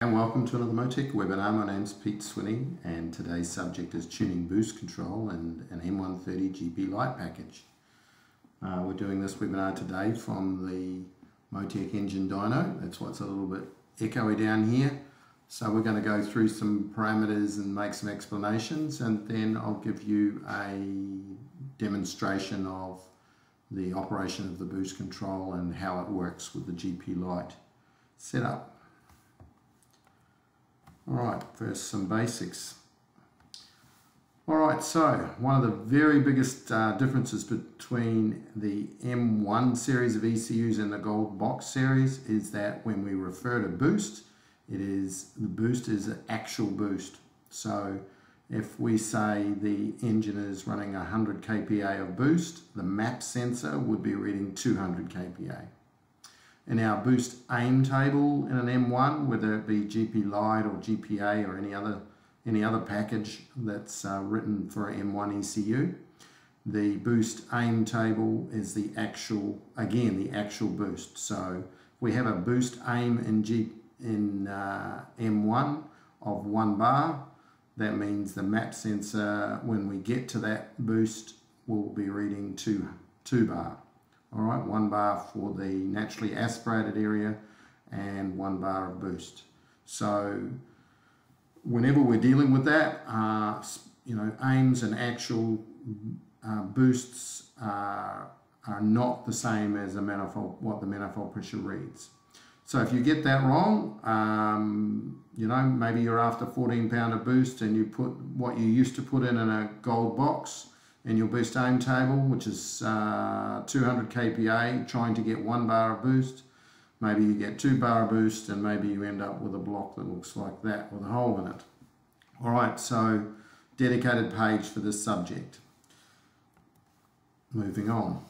And welcome to another MoTeC webinar. My name's Pete Swinney and today's subject is tuning boost control and an M130 GP Lite package. We're doing this webinar today from the MoTeC engine dyno. That's what's a little bit echoey down here. So we're going to go through some parameters and make some explanations, and then I'll give you a demonstration of the operation of the boost control and how it works with the GP Lite setup. Alright, first some basics. Alright, so one of the very biggest differences between the M1 series of ECUs and the Gold Box series is that when we refer to boost, the boost is an actual boost. So if we say the engine is running 100 kPa of boost, the map sensor would be reading 200 kPa. In our boost aim table in an M1, whether it be GP Lite or GPA or any other package that's written for an M1 ECU, the boost aim table is the actual boost. So we have a boost aim in M1 of 1 bar. That means the map sensor, when we get to that boost, will be reading 2 bar. All right, 1 bar for the naturally aspirated area and 1 bar of boost. So whenever we're dealing with that, aims and actual boosts are not the same as what the manifold pressure reads. So if you get that wrong, maybe you're after 14 pound of boost and you put what you used to put in a Gold Box in your boost aim table, which is 200 kPa, trying to get 1 bar of boost. Maybe you get 2 bar of boost and maybe you end up with a block that looks like that with a hole in it. Alright, so dedicated page for this subject. Moving on.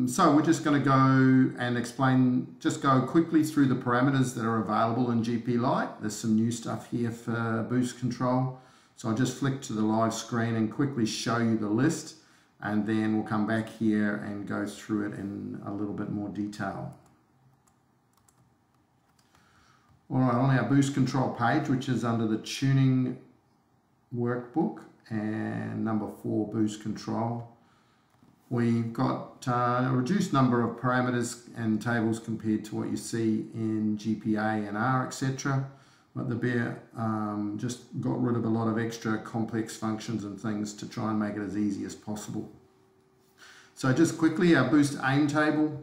So we're just going to go and go quickly through the parameters that are available in GP Lite. There's some new stuff here for boost control. So I'll just flick to the live screen and quickly show you the list, and then we'll come back here and go through it in a little bit more detail. Alright, on our boost control page, which is under the tuning workbook and number 4 boost control, we've got a reduced number of parameters and tables compared to what you see in GPA and R, etc. But the bear just got rid of a lot of extra complex functions and things to try and make it as easy as possible. So just quickly, our boost aim table,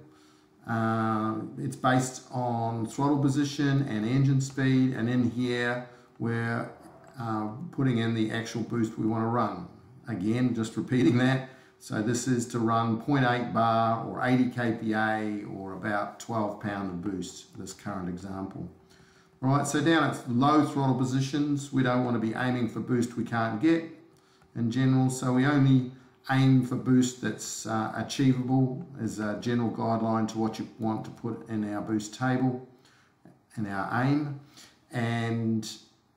it's based on throttle position and engine speed, and in here we're putting in the actual boost we want to run. Again, just repeating that. So this is to run 0.8 bar or 80 kPa or about 12 pound of boost, this current example. Right, so down at low throttle positions, we don't want to be aiming for boost we can't get in general, so we only aim for boost that's achievable as a general guideline to what you want to put in our boost table and our aim. And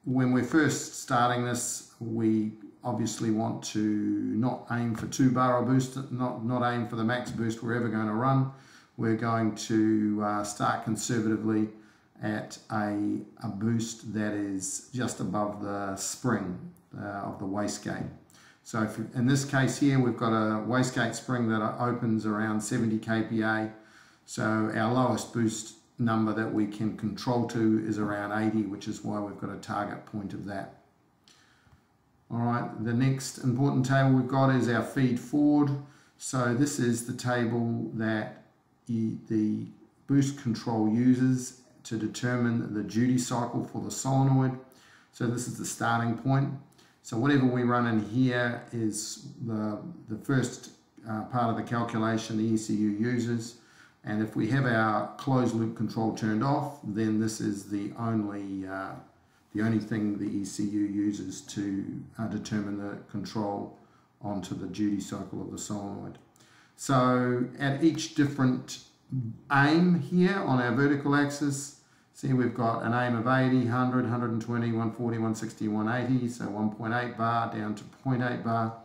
when we're first starting this, we obviously want to not aim for 2 bar of boost, not aim for the max boost we're ever going to run. We're going to start conservatively at a boost that is just above the spring of the wastegate. So if in this case here, we've got a wastegate spring that opens around 70 kPa. So our lowest boost number that we can control to is around 80, which is why we've got a target point of that. Alright, the next important table we've got is our feed forward. So this is the table that the boost control uses to determine the duty cycle for the solenoid. So this is the starting point. So whatever we run in here is the first part of the calculation the ECU uses, and if we have our closed loop control turned off, then this is the only thing the ECU uses to determine the control onto the duty cycle of the solenoid. So at each different aim here on our vertical axis, see we've got an aim of 80, 100, 120, 140, 160, 180, so 1.8 bar down to 0.8 bar.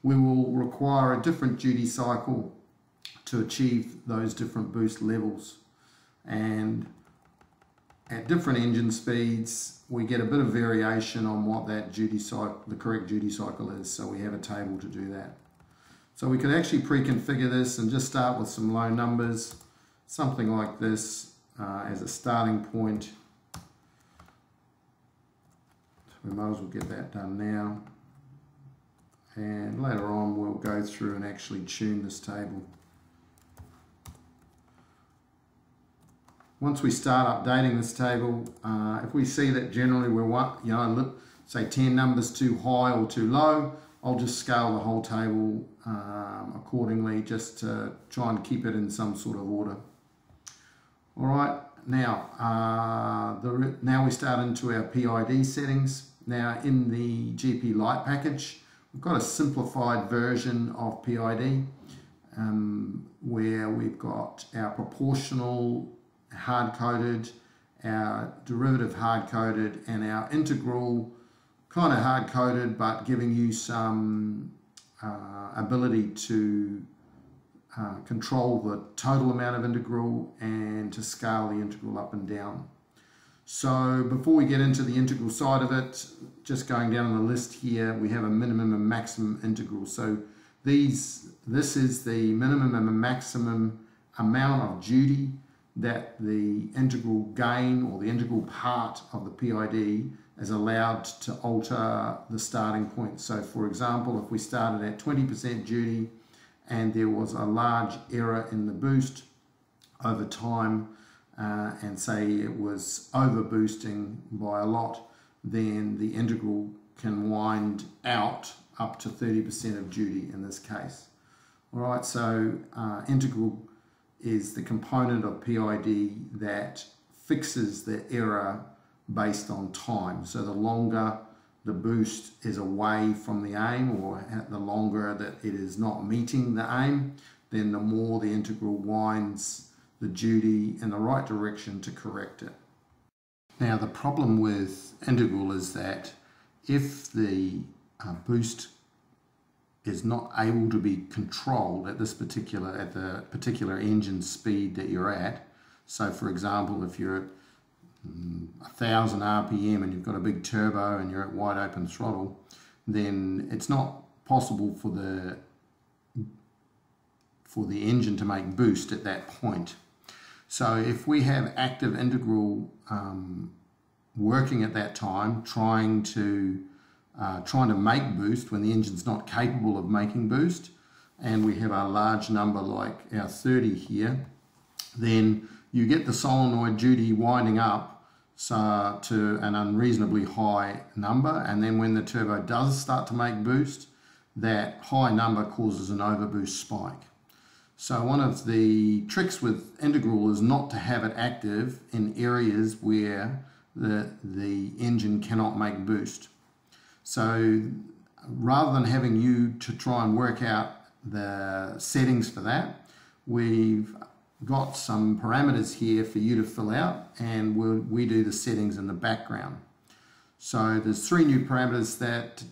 We will require a different duty cycle to achieve those different boost levels. And at different engine speeds, we get a bit of variation on what that duty cycle, the correct duty cycle is. So we have a table to do that. So we could actually pre-configure this and just start with some low numbers, something like this as a starting point. So we might as well get that done now. And later on we'll go through and actually tune this table. Once we start updating this table, if we see that generally we're say 10 numbers too high or too low, I'll just scale the whole table accordingly, just to try and keep it in some sort of order. All right, now now we start into our PID settings. Now in the GP Lite package, we've got a simplified version of PID where we've got our proportional hard-coded, our derivative hard-coded, and our integral kind of hard-coded, but giving you some ability to control the total amount of integral and to scale the integral up and down. So before we get into the integral side of it, just going down the list here, we have a minimum and maximum integral. So this is the minimum and maximum amount of duty that the integral gain or the integral part of the PID is allowed to alter the starting point. So for example, if we started at 20% duty and there was a large error in the boost over time, and say it was over boosting by a lot, then the integral can wind out up to 30% of duty in this case. All right, so integral is the component of PID that fixes the error based on time. So the longer the boost is away from the aim, or the longer that it is not meeting the aim, then the more the integral winds the duty in the right direction to correct it. Now the problem with integral is that if the boost is not able to be controlled at the particular engine speed that you're at, so for example if you're at 1000 RPM and you've got a big turbo and you're at wide open throttle, then it's not possible for the engine to make boost at that point. So if we have active integral working at that time, trying to make boost when the engine's not capable of making boost, and we have a large number like our 30 here, then you get the solenoid duty winding up to an unreasonably high number, and then when the turbo does start to make boost, that high number causes an overboost spike. So one of the tricks with integral is not to have it active in areas where the engine cannot make boost. So rather than having you to try and work out the settings for that, we've got some parameters here for you to fill out, and we do the settings in the background. So there's 3 new parameters that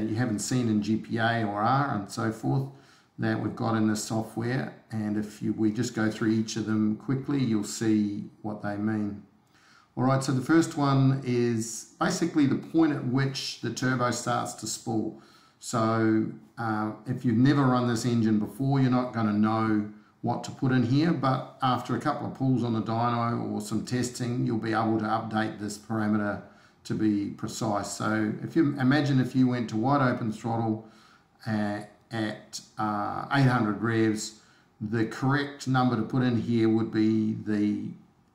you haven't seen in GPA or R and so forth that we've got in this software, and if we just go through each of them quickly, you'll see what they mean. Alright, so the first one is basically the point at which the turbo starts to spool. So if you've never run this engine before, you're not going to know what to put in here, but after a couple of pulls on the dyno or some testing, you'll be able to update this parameter to be precise. So if you imagine if you went to wide open throttle at 800 revs, the correct number to put in here would be the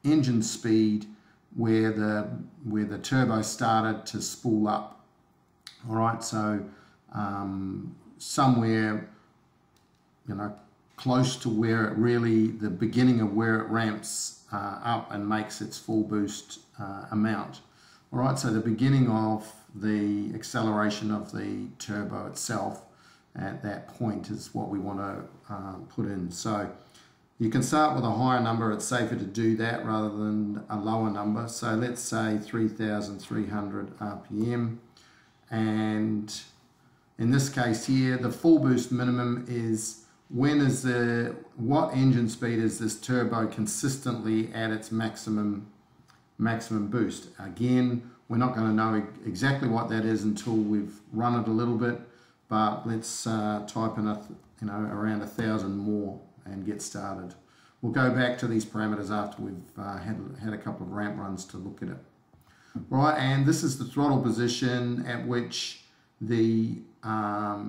engine speed where the turbo started to spool up. All right, so somewhere close to where it really, the beginning of where it ramps up and makes its full boost amount. All right, so the beginning of the acceleration of the turbo itself at that point is what we want to put in. So you can start with a higher number. It's safer to do that rather than a lower number. So let's say 3,300 RPM, and in this case here, the full boost minimum is what engine speed is this turbo consistently at its maximum maximum boost. Again, we're not going to know exactly what that is until we've run it a little bit, but let's type in around 1,000 more and get started. We'll go back to these parameters after we've had a couple of ramp runs to look at it. Right, and this is the throttle position at which the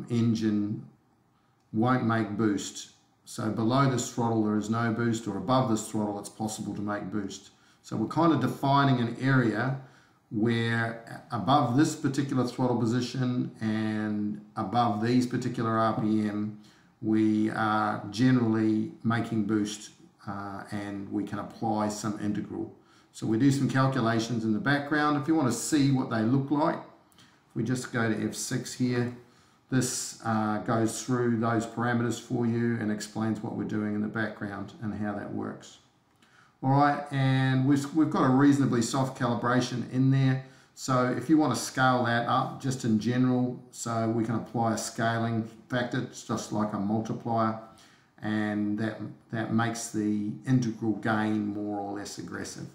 engine won't make boost. So below this throttle there is no boost, or above this throttle it's possible to make boost. So we're kind of defining an area where above this particular throttle position and above these particular RPM we are generally making boost, and we can apply some integral. So we do some calculations in the background. If you want to see what they look like, if we just go to F6 here, this goes through those parameters for you and explains what we're doing in the background and how that works. All right, and we've got a reasonably soft calibration in there. So if you want to scale that up just in general, so we can apply a scaling factor. It's just like a multiplier, and that makes the integral gain more or less aggressive.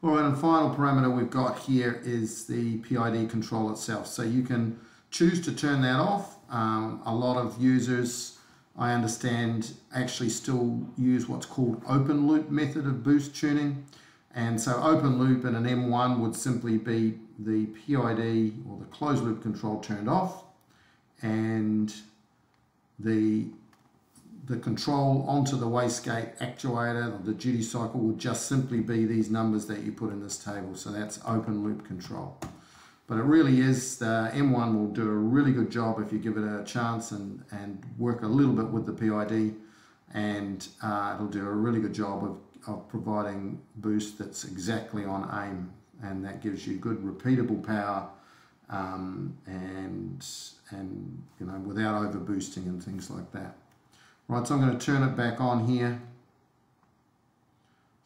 All right, and final parameter we've got here is the PID control itself. So you can choose to turn that off. A lot of users, I understand, actually still use what's called open loop method of boost tuning. And so open loop in an M1 would simply be the PID or the closed loop control turned off, and the control onto the wastegate actuator, or the duty cycle, would just simply be these numbers that you put in this table. So that's open loop control. But it really is, the M1 will do a really good job if you give it a chance and work a little bit with the PID, and it'll do a really good job of providing boost that's exactly on aim, and that gives you good repeatable power, and without over boosting and things like that. Right, so I'm going to turn it back on here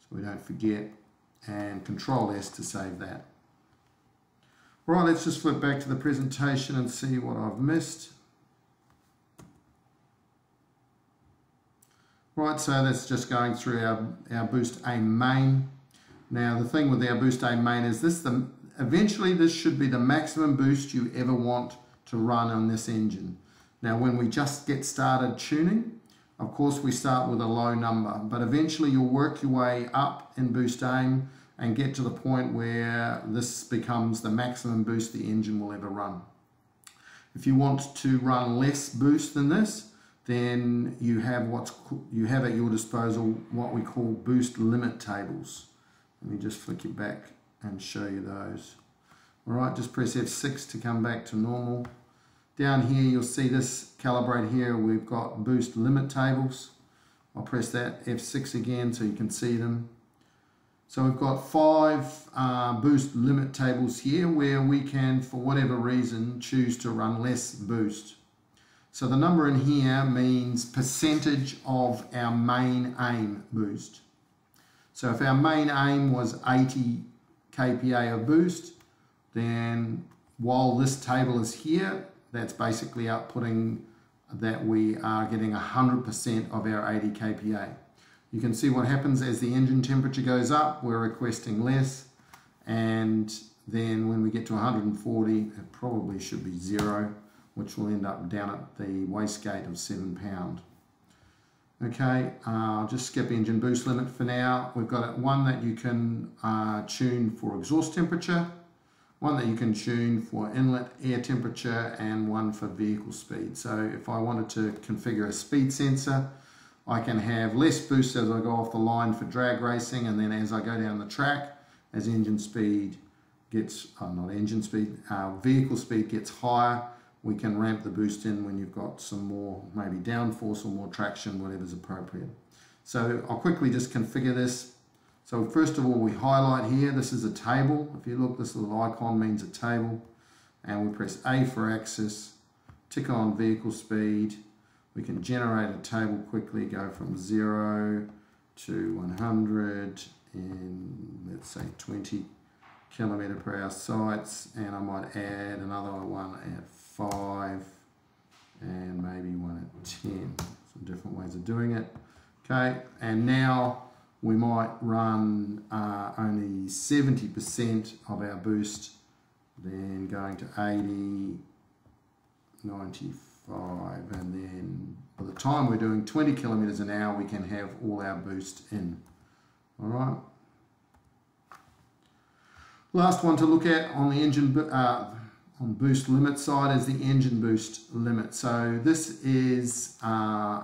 so we don't forget, and Control S to save that. Right, let's just flip back to the presentation and see what I've missed. Right, so that's just going through our boost aim main. Now the thing with our boost aim main is eventually this should be the maximum boost you ever want to run on this engine. Now when we just get started tuning, of course we start with a low number, but eventually you'll work your way up in boost aim and get to the point where this becomes the maximum boost the engine will ever run. If you want to run less boost than this, then you have at your disposal what we call boost limit tables. Let me just flick it back and show you those. All right, just press F6 to come back to normal. Down here you'll see this calibrate here, we've got boost limit tables. I'll press that F6 again so you can see them. So we've got 5 boost limit tables here where we can, for whatever reason, choose to run less boost. So the number in here means percentage of our main aim boost. So if our main aim was 80 kPa of boost, then while this table is here, that's basically outputting that we are getting 100% of our 80 kPa. You can see what happens as the engine temperature goes up, we're requesting less, and then when we get to 140, it probably should be 0, which will end up down at the wastegate of 7 pound. Okay, I'll just skip engine boost limit for now. We've got one that you can tune for exhaust temperature, one that you can tune for inlet air temperature, and one for vehicle speed. So if I wanted to configure a speed sensor, I can have less boost as I go off the line for drag racing, and then as I go down the track, as engine speed gets, vehicle speed gets higher, we can ramp the boost in when you've got some more, maybe downforce or more traction, whatever's appropriate. So I'll quickly just configure this. So first of all, we highlight here, this is a table. If you look, this little icon means a table. And we press A for axis, tick on vehicle speed. We can generate a table quickly, go from 0 to 100 in, let's say, 20 km/h sites. And I might add another one at 5 and maybe one at 10. Some different ways of doing it. Okay, and now we might run only 70% of our boost, then going to 80, 95, and then by the time we're doing 20 kilometers an hour, we can have all our boost in. All right. Last one to look at on the engine on boost limit side is the engine boost limit. So this is a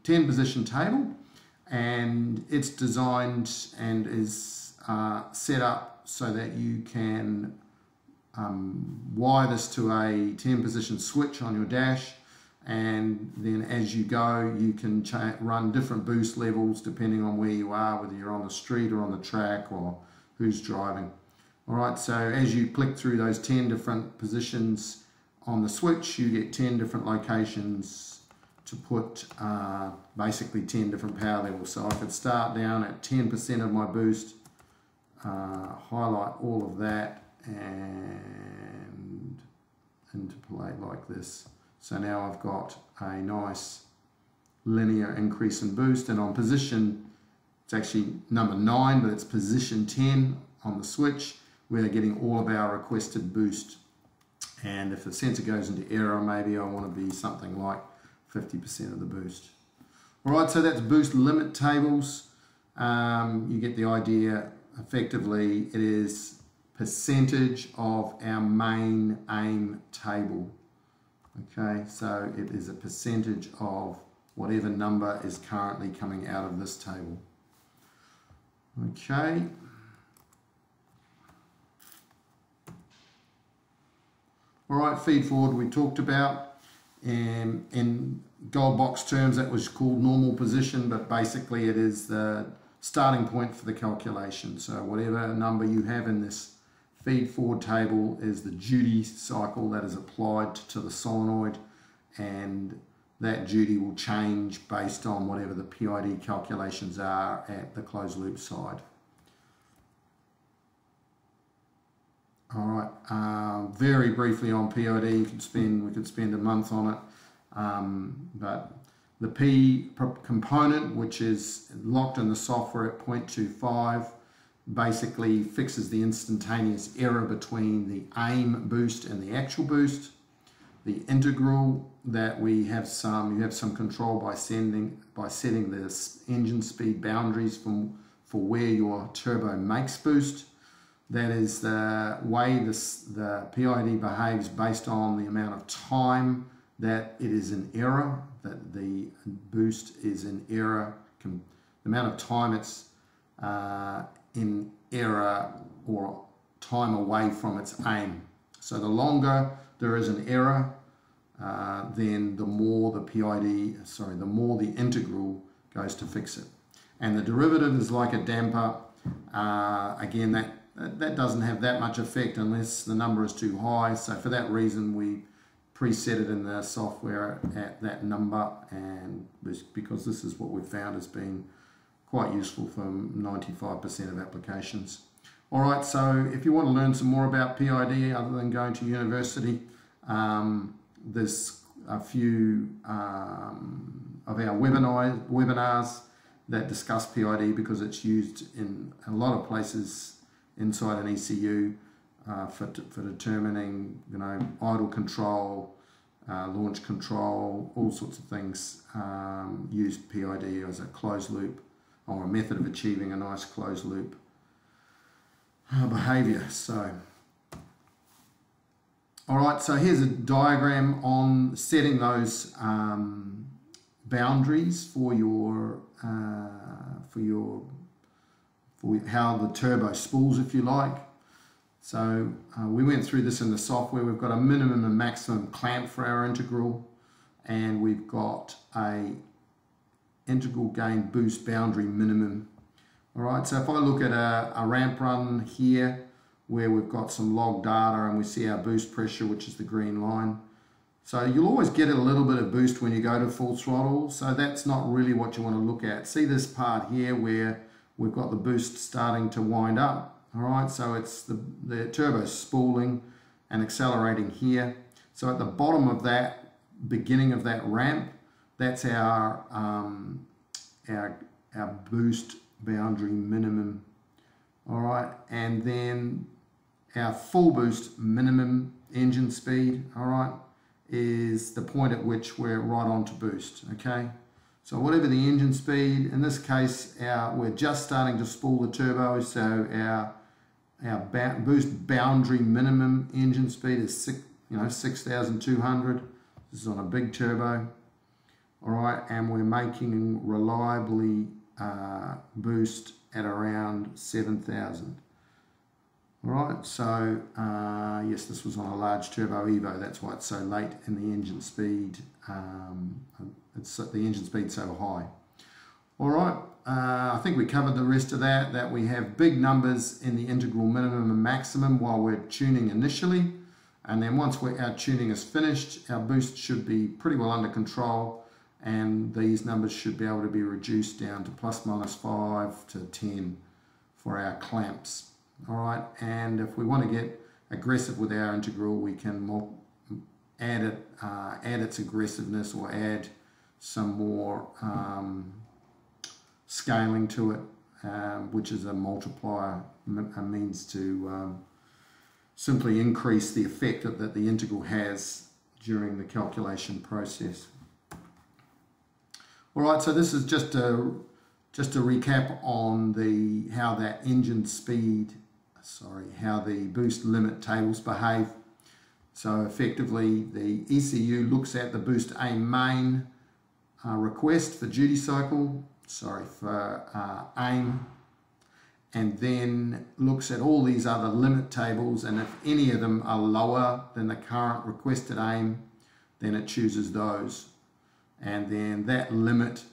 10 position table, and it's designed and is set up so that you can wire this to a 10 position switch on your dash, and then as you go you can run different boost levels depending on where you are, whether you're on the street or on the track or who's driving. Alright, so as you click through those 10 different positions on the switch, you get 10 different locations to put basically 10 different power levels. So I could start down at 10% of my boost, highlight all of that and interpolate like this. So now I've got a nice linear increase in boost, and on position, it's actually number 9, but it's position 10 on the switch. We're getting all of our requested boost, and if the sensor goes into error, maybe I want to be something like 50% of the boost. Alright, so that's boost limit tables. You get the idea. Effectively, it is percentage of our main aim table. Okay, so it is a percentage of whatever number is currently coming out of this table. Okay. All right, feed forward we talked about. In gold box terms, that was called normal position, but basically it is the starting point for the calculation. So whatever number you have in this feed forward table is the duty cycle that is applied to the solenoid, and that duty will change based on whatever the PID calculations are at the closed loop side. All right, very briefly on PID, we could spend a month on it, but the P component, which is locked in the software at 0.25, basically fixes the instantaneous error between the aim boost and the actual boost. The integral that you have some control by setting the engine speed boundaries for where your turbo makes boost. That is the way the PID behaves based on the amount of time that it is in error, that the boost is in error, the amount of time it's in error or time away from its aim. So the longer there is an error, then the more the more the integral goes to fix it. And the derivative is like a damper. Again, that doesn't have that much effect unless the number is too high. So for that reason, we preset it in the software at that number, and because this is what we've found has been quite useful for 95% of applications. All right, so if you want to learn some more about PID other than going to university, there's a few of our webinars that discuss PID, because it's used in a lot of places inside an ECU for determining, idle control, launch control, all sorts of things. Use PID as a closed loop, or a method of achieving a nice closed loop behavior. So, all right, so here's a diagram on setting those boundaries for how the turbo spools, if you like. So we went through this in the software. We've got a minimum and maximum clamp for our integral, and we've got a integral gain boost boundary minimum. All right, so if I look at a ramp run here where we've got some log data and we see our boost pressure, which is the green line. So you'll always get a little bit of boost when you go to full throttle, so that's not really what you want to look at. See this part here where we've got the boost starting to wind up. All right, so it's the turbo spooling and accelerating here. So at the bottom of that, beginning of that ramp, that's our boost boundary minimum. All right, and then our full boost minimum engine speed, all right, is the point at which we're right on to boost, okay? So whatever the engine speed, in this case, we're just starting to spool the turbo, so our boost boundary minimum engine speed is 6,200. This is on a big turbo, all right, and we're making reliably boost at around 7,000. All right, so yes, this was on a large turbo Evo. That's why it's so late in the engine speed. The engine speed so high. All right, I think we covered the rest of that. That we have big numbers in the integral minimum and maximum while we're tuning initially, and then once our tuning is finished, our boost should be pretty well under control, and these numbers should be able to be reduced down to ±5 to 10 for our clamps. All right, and if we want to get aggressive with our integral, we can add its aggressiveness, or add some more scaling to it, which is a multiplier, a means to simply increase the effect that the integral has during the calculation process. All right, so this is just a recap on how the boost limit tables behave. So effectively, the ECU looks at the boost aim main request for aim, and then looks at all these other limit tables, and if any of them are lower than the current requested aim, then it chooses those. And then that limit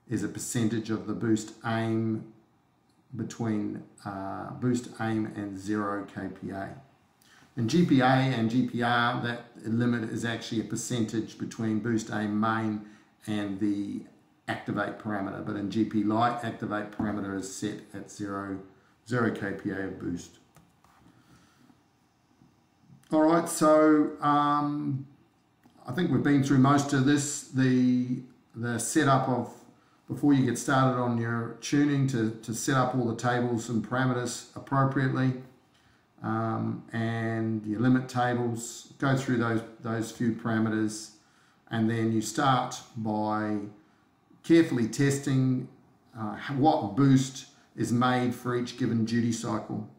is a percentage of the boost aim between boost aim and 0 kPa. In GPA and GPR, that limit is actually a percentage between boost aim main and the activate parameter, but in GP Lite, activate parameter is set at 0 kPa of boost. All right, so I think we've been through most of this. The setup of, before you get started on your tuning, to set up all the tables and parameters appropriately, and your limit tables, go through those few parameters, and then you start by carefully testing what boost is made for each given duty cycle.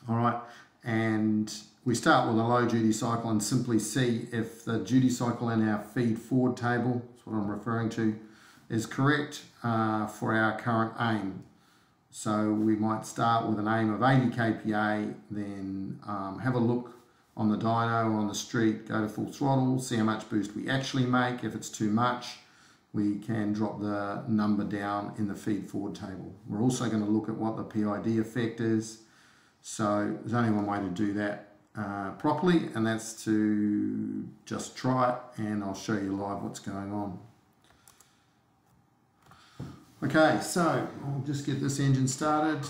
All right, and we start with a low duty cycle and simply see if the duty cycle in our feed forward table, that's what I'm referring to, is correct for our current aim. So we might start with an aim of 80 kPa, then have a look on the dyno or on the street, go to full throttle, see how much boost we actually make. If it's too much, we can drop the number down in the feed forward table. We're also going to look at what the PID effect is. So there's only one way to do that properly, and that's to just try it, and I'll show you live what's going on. Okay, so I'll just get this engine started.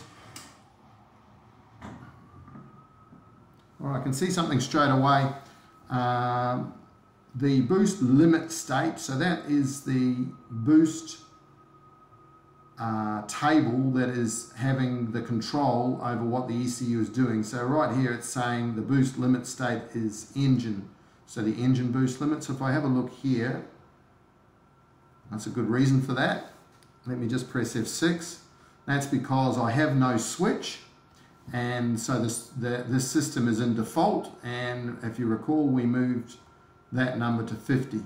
All right, I can see something straight away. The boost limit state, so that is the boost table that is having the control over what the ECU is doing. So right here it's saying the boost limit state is engine, so the engine boost limit. So if I have a look here, that's a good reason for that. Let me just press F6. That's because I have no switch, and so this system is in default, and if you recall, we moved that number to 50.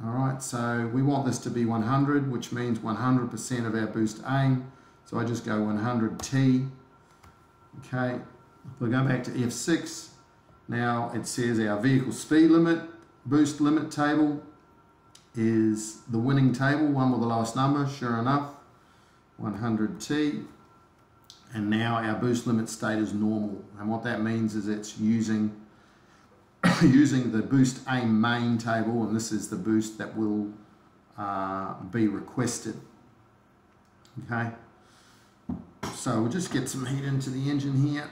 All right, so we want this to be 100, which means 100% of our boost aim. So I just go 100T. Okay, if we go back to F6, now it says our vehicle speed limit, boost limit table is the winning table, one with the lowest number, sure enough, 100T. And now our boost limit state is normal. And what that means is it's using the boost aim main table, and this is the boost that will be requested. Okay, so we'll just get some heat into the engine here.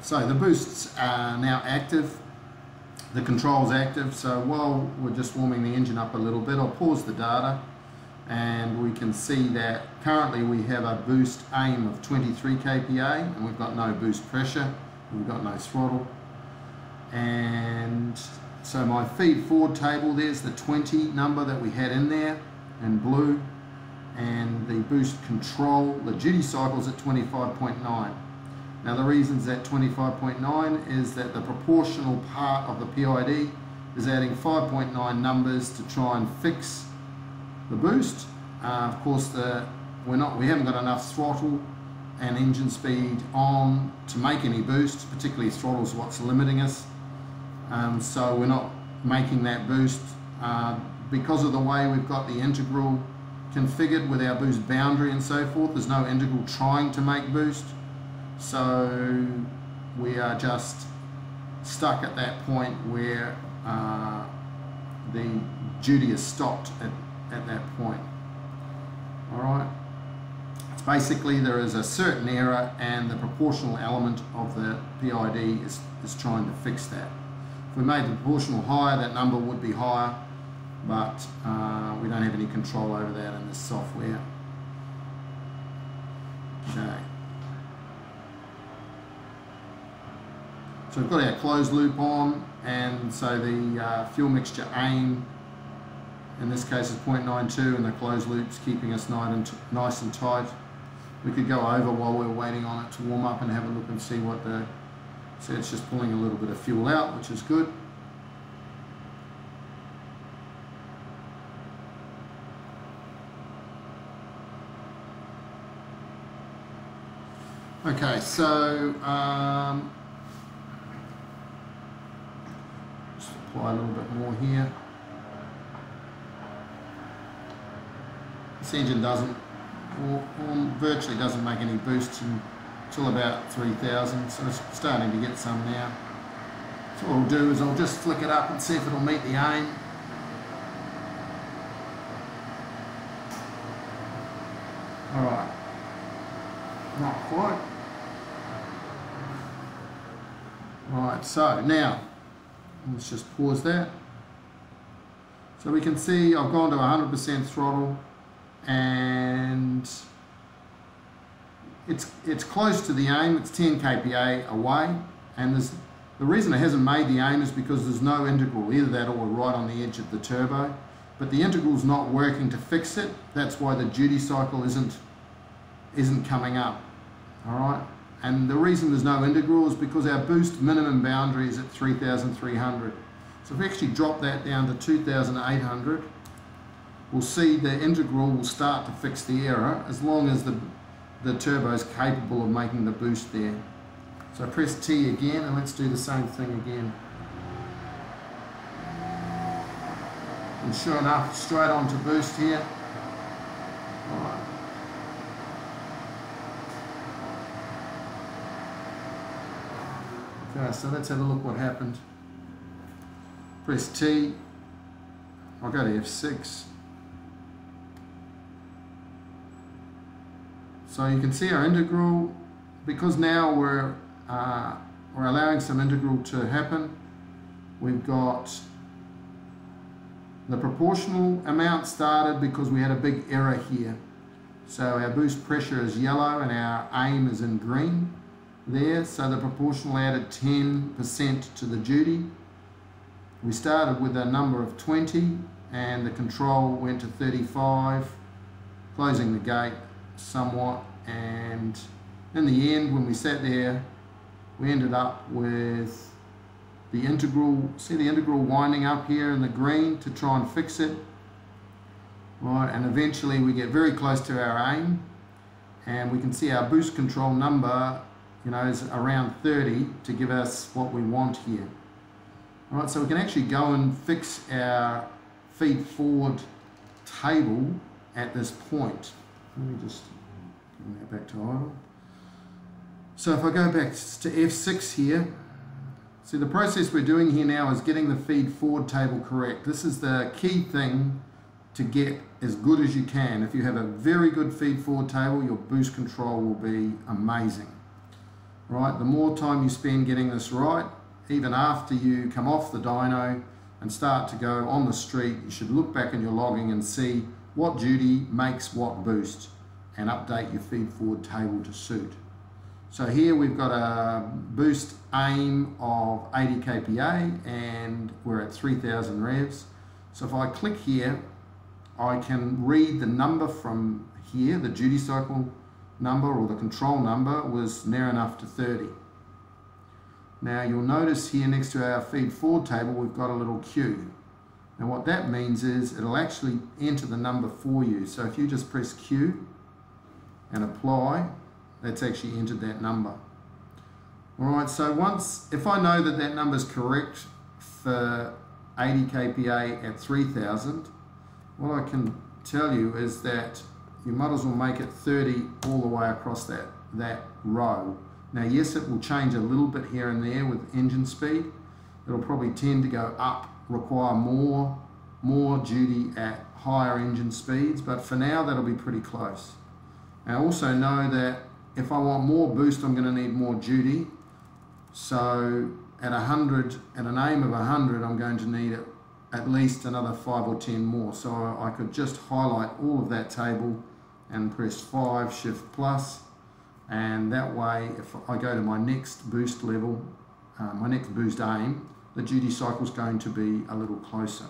So the boosts are now active, the control's active, so while we're just warming the engine up a little bit, I'll pause the data and we can see that currently we have a boost aim of 23 kPa and we've got no boost pressure, we've got no throttle. And so my feed forward table, there's the 20 number that we had in there in blue, and the boost control, the duty cycle's at 25.9. Now the reasons at 25.9 is that the proportional part of the PID is adding 5.9 numbers to try and fix the boost. Of course we haven't got enough throttle and engine speed on to make any boost, particularly throttle's what's limiting us. So we're not making that boost because of the way we've got the integral configured with our boost boundary and so forth. There's no integral trying to make boost, so we are just stuck at that point where the duty is stopped at that point. Alright, it's basically there is a certain error and the proportional element of the PID is trying to fix that. If we made the proportional higher, that number would be higher, but we don't have any control over that in this software. Okay. So we've got our closed loop on, and so the fuel mixture aim in this case is 0.92 and the closed loop's keeping us nice and tight. We could go over while we're waiting on it to warm up and have a look and see what so it's just pulling a little bit of fuel out, which is good. Okay, so just apply a little bit more here. This engine doesn't, or virtually doesn't make any boosts until about 3,000, so it's starting to get some now. So what I'll do is I'll just flick it up and see if it'll meet the aim. Alright, not quite. Right, so now let's just pause that. So we can see I've gone to 100% throttle and it's close to the aim. It's 10 kPa away, and the reason it hasn't made the aim is because there's no integral, either that or we're right on the edge of the turbo, but the integral's not working to fix it. That's why the duty cycle isn't coming up. All right. And the reason there's no integral is because our boost minimum boundary is at 3,300. So if we actually drop that down to 2,800, we'll see the integral will start to fix the error as long as the turbo is capable of making the boost there. So press T again and let's do the same thing again. And sure enough, straight on to boost here. All right. Okay, so let's have a look what happened. Press T, I'll go to F6. So you can see our integral, because now we're allowing some integral to happen. We've got the proportional amount started because we had a big error here. So our boost pressure is yellow and our aim is in green there, so the proportional added 10% to the duty. We started with a number of 20 and the control went to 35, closing the gate somewhat, and in the end when we sat there we ended up with the integral, see the integral winding up here in the green to try and fix it. Right, and eventually we get very close to our aim and we can see our boost control number, you know, is around 30 to give us what we want here. All right, so we can actually go and fix our feed forward table at this point. Let me just bring that back to idle. So if I go back to F6 here, see the process we're doing here now is getting the feed forward table correct. This is the key thing to get as good as you can. If you have a very good feed forward table, your boost control will be amazing. right? The more time you spend getting this right, even after you come off the dyno and start to go on the street, you should look back in your logging and see what duty makes what boost and update your feed forward table to suit. So here we've got a boost aim of 80 kPa and we're at 3000 revs. So if I click here, I can read the number from here, the duty cycle number or the control number was near enough to 30. Now you'll notice here next to our feed forward table we've got a little Q. Now what that means is it'll actually enter the number for you. So if you just press Q and apply, that's actually entered that number. Alright, so if I know that that number is correct for 80 kPa at 3000, what I can tell you is that you might as well make it 30 all the way across that row. Now yes, it will change a little bit here and there with engine speed. It'll probably tend to go up, require more duty at higher engine speeds, but for now that'll be pretty close. I also know that if I want more boost, I'm going to need more duty. So at 100, at an aim of 100, I'm going to need at least another 5 or 10 more. So I could just highlight all of that table and press 5, Shift plus, and that way if I go to my next boost level, my next boost aim, the duty cycle is going to be a little closer.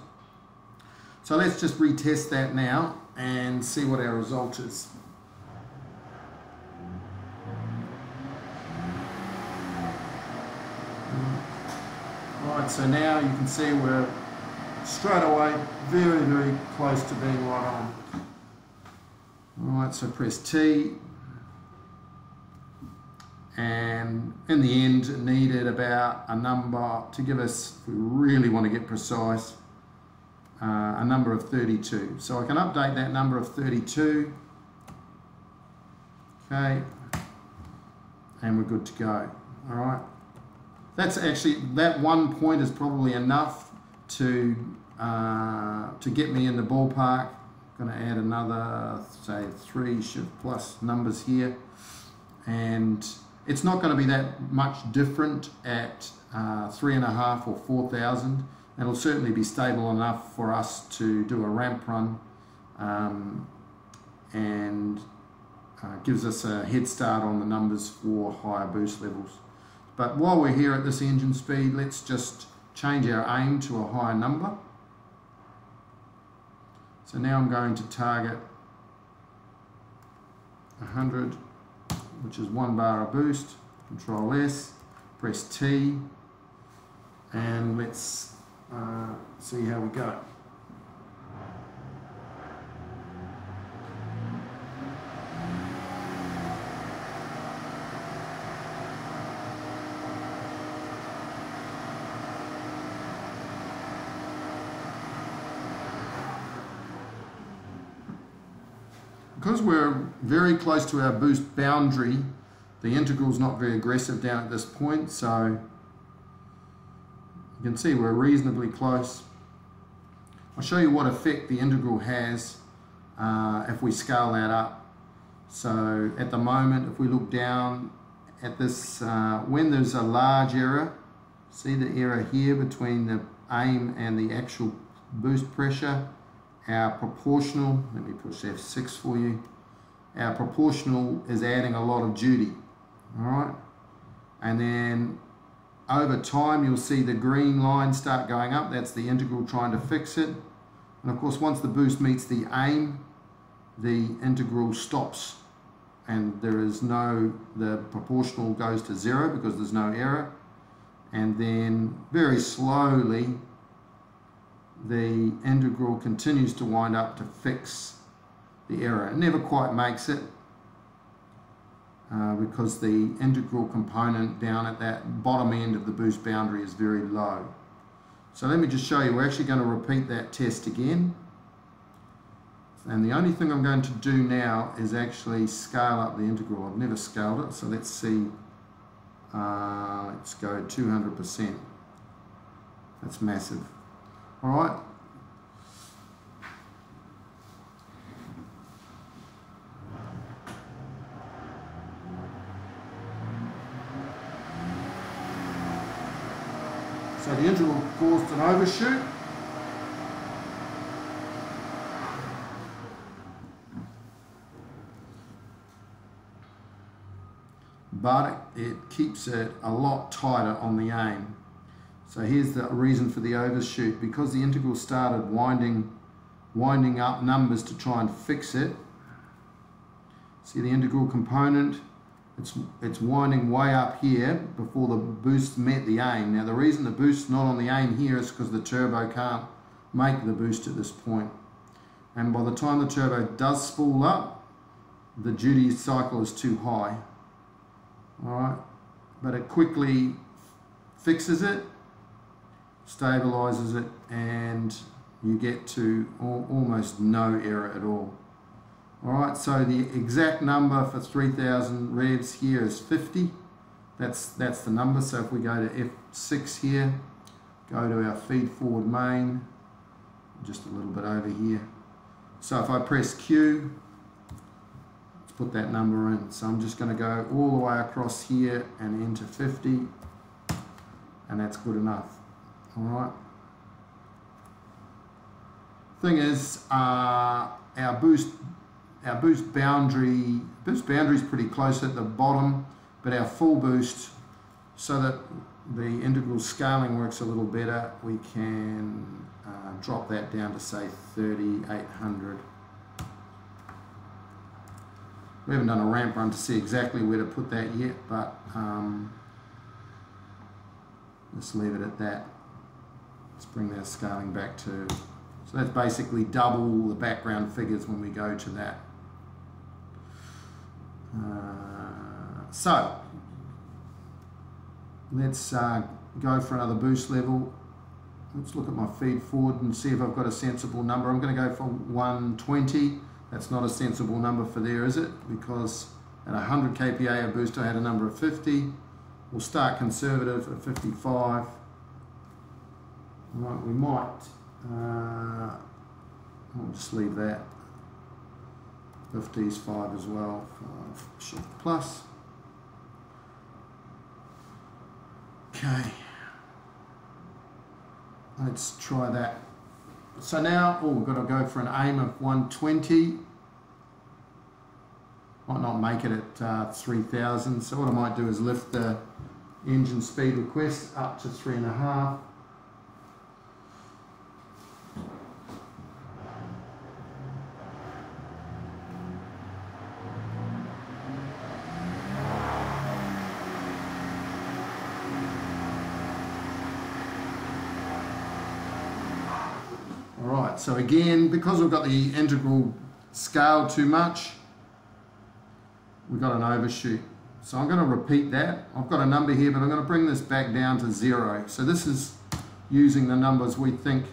So let's just retest that now and see what our result is. Right, so now you can see we're straight away very, very close to being right on. Alright, so press T, and in the end it needed about a number to give us, if we really want to get precise, a number of 32. So I can update that number of 32, okay, and we're good to go. Alright, that's actually, that 1 point is probably enough to get me in the ballpark. I'm going to add another, say, 3 Shift plus numbers here, and it's not going to be that much different at 3.5 or 4000. It'll certainly be stable enough for us to do a ramp run, and gives us a head start on the numbers for higher boost levels. But while we're here at this engine speed, let's just change our aim to a higher number. So now I'm going to target 100, which is 1 bar of boost. Control S, press T, and let's see how we go. Because we're very close to our boost boundary, the integral is not very aggressive down at this point, so you can see we're reasonably close. I'll show you what effect the integral has if we scale that up. So at the moment, if we look down at this, when there's a large error, see the error here between the aim and the actual boost pressure, our proportional, let me push F6 for you, our proportional is adding a lot of duty, alright? And then over time you'll see the green line start going up, that's the integral trying to fix it. And of course once the boost meets the aim, the integral stops and there is no, the proportional goes to 0 because there's no error. And then very slowly the integral continues to wind up to fix the error. It never quite makes it because the integral component down at that bottom end of the boost boundary is very low. So let me just show you, we're actually going to repeat that test again. And the only thing I'm going to do now is actually scale up the integral. I've never scaled it, so let's see. Let's go 200%. That's massive. All right. So the integral caused an overshoot. But it keeps it a lot tighter on the aim. So here's the reason for the overshoot. Because the integral started winding up numbers to try and fix it. See the integral component? It's winding way up here before the boost met the aim. Now the reason the boost's not on the aim here is because the turbo can't make the boost at this point. And by the time the turbo does spool up, the duty cycle is too high. Alright, but it quickly fixes it, stabilizes it, and you get to almost no error at all. Alright, so the exact number for 3000 revs here is 50. That's the number. So if we go to F6 here, go to our feed forward main, just a little bit over here. So if I press Q, let's put that number in. So I'm just going to go all the way across here and enter 50, and that's good enough. Alright. Thing is, our boost boundary is pretty close at the bottom, but our full boost, so that the integral scaling works a little better, we can drop that down to say 3800. We haven't done a ramp run to see exactly where to put that yet, but let's leave it at that. Let's bring that scaling back to, so that's basically double the background figures when we go to that. So let's go for another boost level. Let's look at my feed forward and see if I've got a sensible number. I'm going to go for 120. That's not a sensible number for there, is it? Because at 100 kPa a boost I had a number of 50. We'll start conservative at 55. Right, we might, I'll just leave that. 50 is 5 as well, 5 shift plus. Okay, let's try that. So now, we've got to go for an aim of 120. Might not make it at 3000, so what I might do is lift the engine speed request up to 3.5. Alright, so again, because we've got the integral scaled too much, we've got an overshoot. So I'm going to repeat that. I've got a number here, but I'm going to bring this back down to 0. So this is using the numbers we think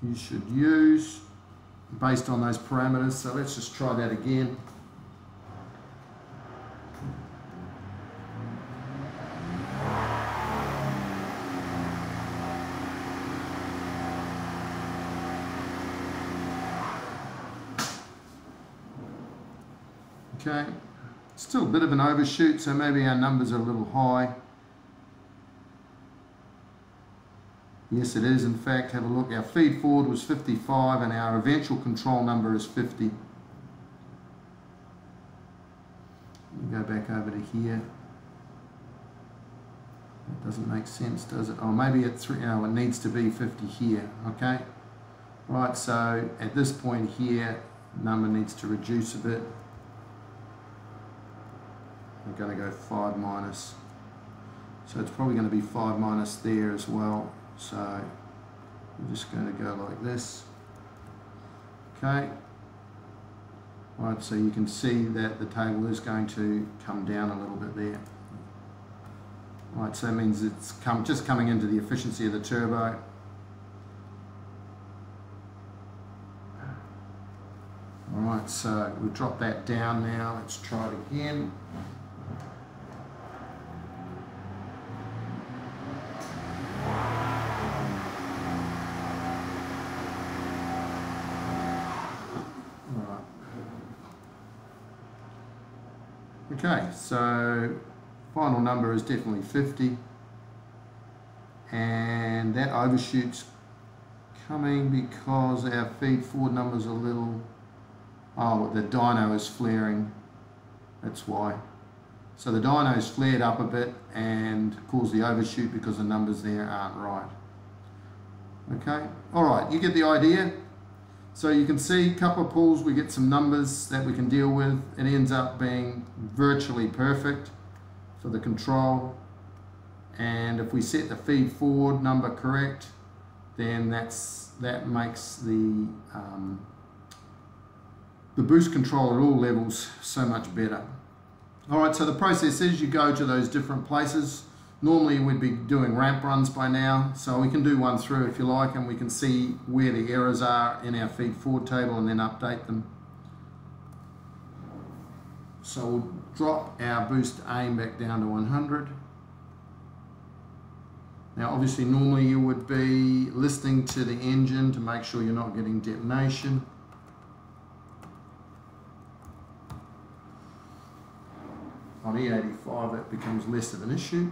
you should use based on those parameters. So let's just try that again. Okay, still a bit of an overshoot, so maybe our numbers are a little high. Yes, it is. In fact, have a look. Our feed forward was 55 and our eventual control number is 50. We go back over to here. That doesn't make sense, does it? Oh, maybe at 3, oh, it needs to be 50 here. Okay. Right, so at this point here, number needs to reduce a bit. We're going to go 5 minus. So it's probably going to be 5 minus there as well. So we're just going to go like this. Okay. Right, so you can see that the table is going to come down a little bit there. Right, so that means it's just coming into the efficiency of the turbo. Alright, so we've dropped that down now. Let's try it again. Okay, so final number is definitely 50. and that overshoot's coming because our feed forward numbers are a little, oh, the dyno is flaring, that's why. So the dyno's flared up a bit and caused the overshoot because the numbers there aren't right. Okay, alright, you get the idea. So you can see a couple of pulls, we get some numbers that we can deal with. It ends up being virtually perfect for the control. And if we set the feed forward number correct, then that makes the boost control at all levels so much better. Alright, so the process is you go to those different places. Normally we'd be doing ramp runs by now, so we can do one through if you like, and we can see where the errors are in our feed forward table and then update them. So we'll drop our boost aim back down to 100. Now obviously normally you would be listening to the engine to make sure you're not getting detonation. On E85 it becomes less of an issue.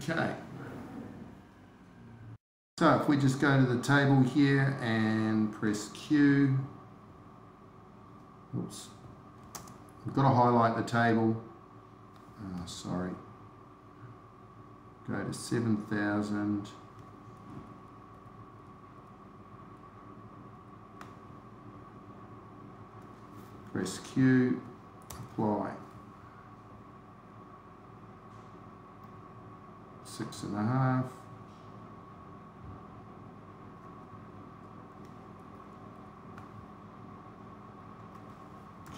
Okay, so if we just go to the table here and press Q, oops, we've got to highlight the table, sorry, go to 7,000, press Q, apply. 6.5.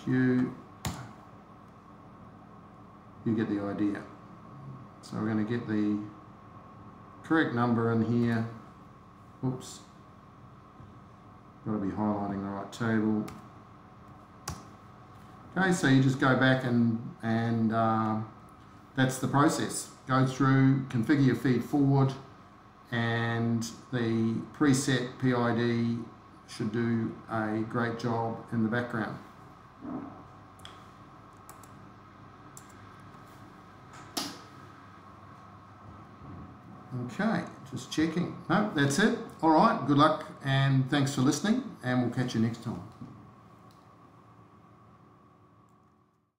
Q. You get the idea. So we're going to get the correct number in here. Oops. Got to be highlighting the right table. Okay, so you just go back and that's the process. Go through, configure your feed forward, and the preset PID should do a great job in the background. Okay, just checking. No, that's it. All right, good luck and thanks for listening, and we'll catch you next time.